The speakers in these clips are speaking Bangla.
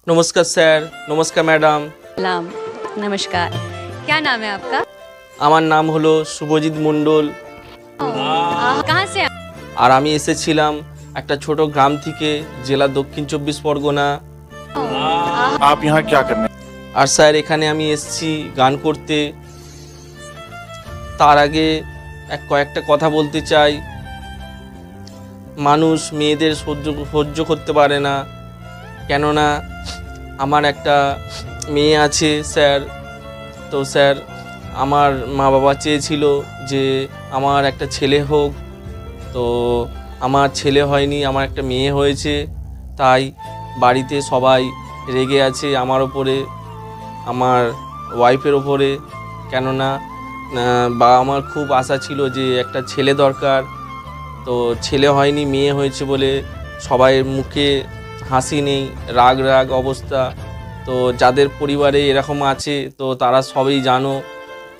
नमस्कार सर, नमस्कार मैडम। सलाम, नमस्कार। क्या नाम है आपका? আমার নাম হলো শুভজিৎ মণ্ডল। कहाँ से? আর আমি এসেছিলাম একটা ছোট গ্রাম থেকে, জেলা দক্ষিণ 24 পরগনা। आप यहाँ क्या करने? আর স্যার এখানে আমি এসেছি গান করতে। তার আগে কয়েকটা কথা বলতে চাই। মানুষ মেয়েদের সহ্য করতে পারে না, কেননা আমার একটা মেয়ে আছে স্যার। তো স্যার আমার মা বাবা চেয়েছিল যে আমার একটা ছেলে হোক, তো আমার ছেলে হয়নি, আমার একটা মেয়ে হয়েছে। তাই বাড়িতে সবাই রেগে আছে আমার ওপরে, আমার ওয়াইফের ওপরে, কেননা বাবা আমার খুব আশা ছিল যে একটা ছেলে দরকার। তো ছেলে হয়নি, মেয়ে হয়েছে বলে সবাই মুখে হাসি নেই, রাগ রাগ অবস্থা। তো যাদের পরিবারে এরকম আছে তো তারা সবই জানো।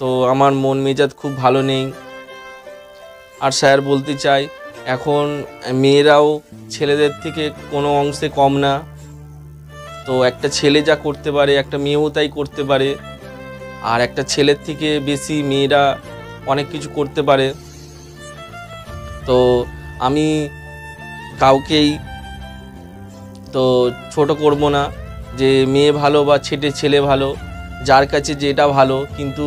তো আমার মন মেজাজ খুব ভালো নেই। আর স্যার বলতে চাই, এখন মেয়েরাও ছেলেদের থেকে কোনো অংশে কম না। তো একটা ছেলে যা করতে পারে একটা মেয়েও তাই করতে পারে, আর একটা ছেলের থেকে বেশি মেয়েরা অনেক কিছু করতে পারে। তো আমি কাউকেই তো ছোট করব না যে মেয়ে ভালো বা ছেলে ভালো, যার কাছে যেটা ভালো। কিন্তু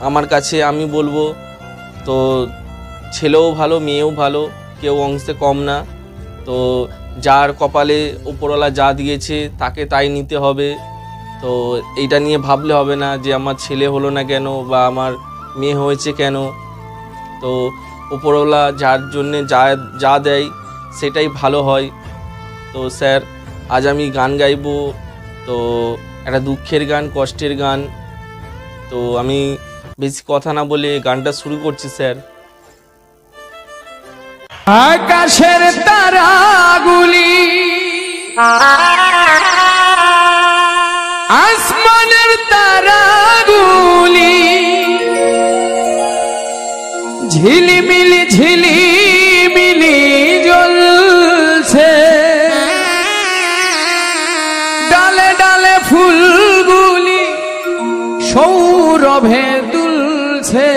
আমার কাছে আমি বলবো তো ছেলেও ভালো মেয়েও ভালো, কেউ অংশে কম না। তো যার কপালে উপরওয়ালা যা দিয়েছে তাকে তাই নিতে হবে। তো এইটা নিয়ে ভাবলে হবে না যে আমার ছেলে হলো না কেন বা আমার মেয়ে হয়েছে কেন। তো উপরওয়ালা যার জন্যে যা দেয় সেটাই ভালো হয়। তো স্যার আজ আমি গান গাইবো, তো একটা দুঃখের গান, কষ্টের গান। তো আমি বেশি কথা না বলে গানটা শুরু করছি স্যার। আকাশের তারাগুলি আসমানের তারাগুলি ঝিলিমিলি ঝিলিমিলি জ্বলছে, ডালে ডালে ফুলগুলি সৌরভে দুলছে।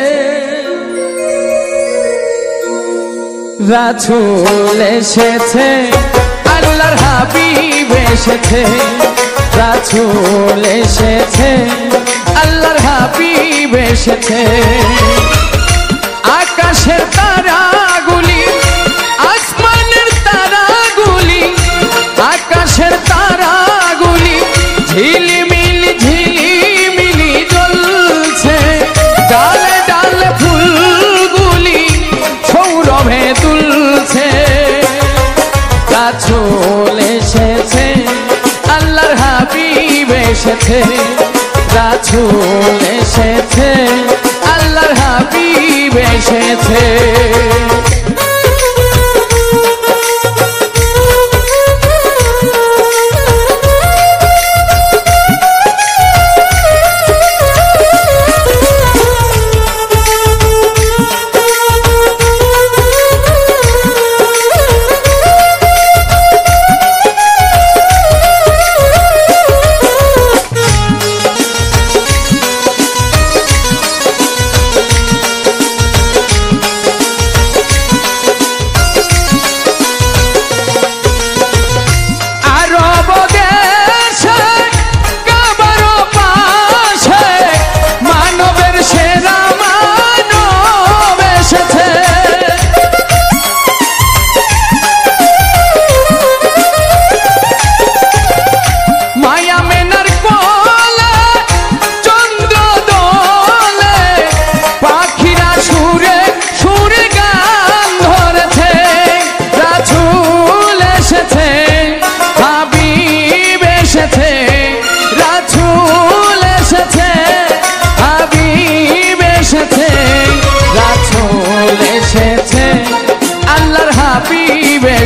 রাসূল এসেছে, আল্লাহর হাবিব এসেছে। রাসূল এসেছে, আল্লাহর হাবিব এসেছে। আকাশের তারাগুলি আসমানের তারাগুলি, আকাশের তারাগুলি ঝিলিমিলি ঝিলিমিলি জ্বলছে, ডালে ডালে ফুলগুলি সৌরভে তুলছে। রাসূল এসেছে, আল্লাহর হাবিব এসেছে। রাসূল এসেছে, আল্লাহর হাবিব এসেছে।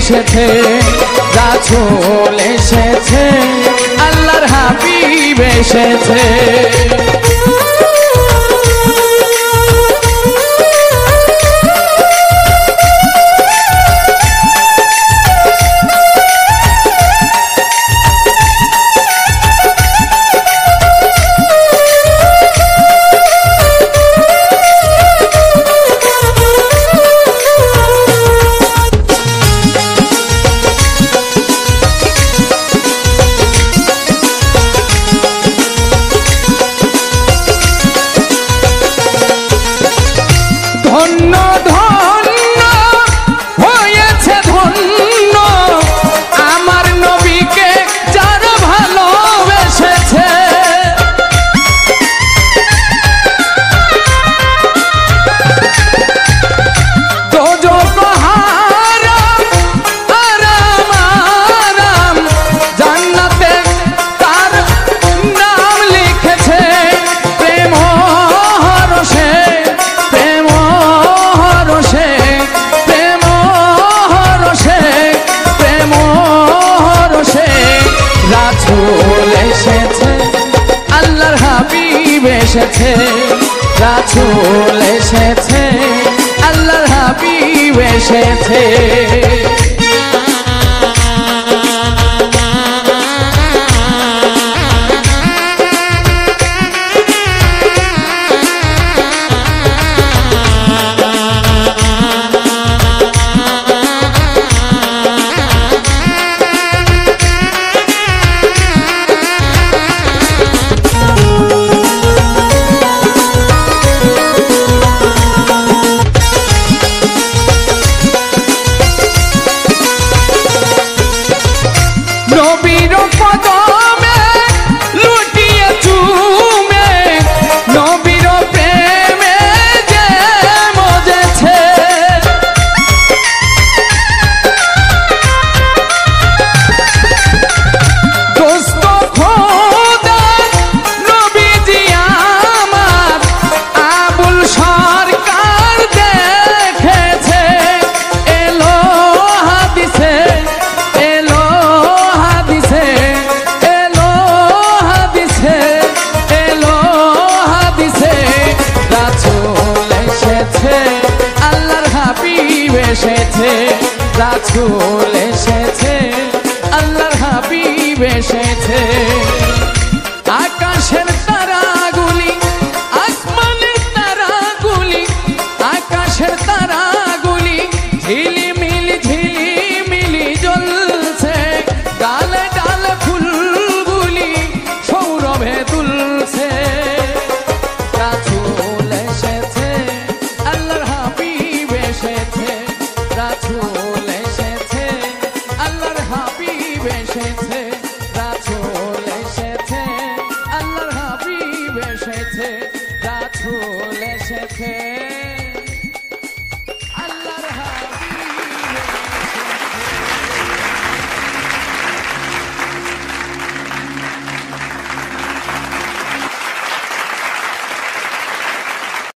এসেছে, রাসূল এসেছে, আল্লাহর হাবিব এসেছে। রাসূল এসেছে আল্লাহর হাবিব এসেছে রাসূল এসেছে আল্লাহর হাবিব এসেছে নবীর কদমে লুটিয়ে চুমে নবীর প্রেমে যে মজেছে দোস্ত খোদা নবীজি আমার আবুল সরকার দেখেছে এলো হাদিসে এলো হাদিসে এলো হাদিসে এলো হাদিসে রাসূল এসেছে আল্লাহর হাবিব এসেছে রাসূল এসেছে আল্লাহর হাবিব এসেছে আকাশের তারাগুলি আসমানের তারাগুলি আকাশের তারাগুলি ঝিলিমিলি জ্বলছে ডালে ডালে ফুলগুলি সৌরভে দুলছে রাসূল এসেছে আল্লাহর হাবিব এসেছে রাসূল এসেছে আল্লাহর হাবিব এসেছে রাসূল এসেছে আল্লাহর হাবিব এসেছে রাসূল এসেছে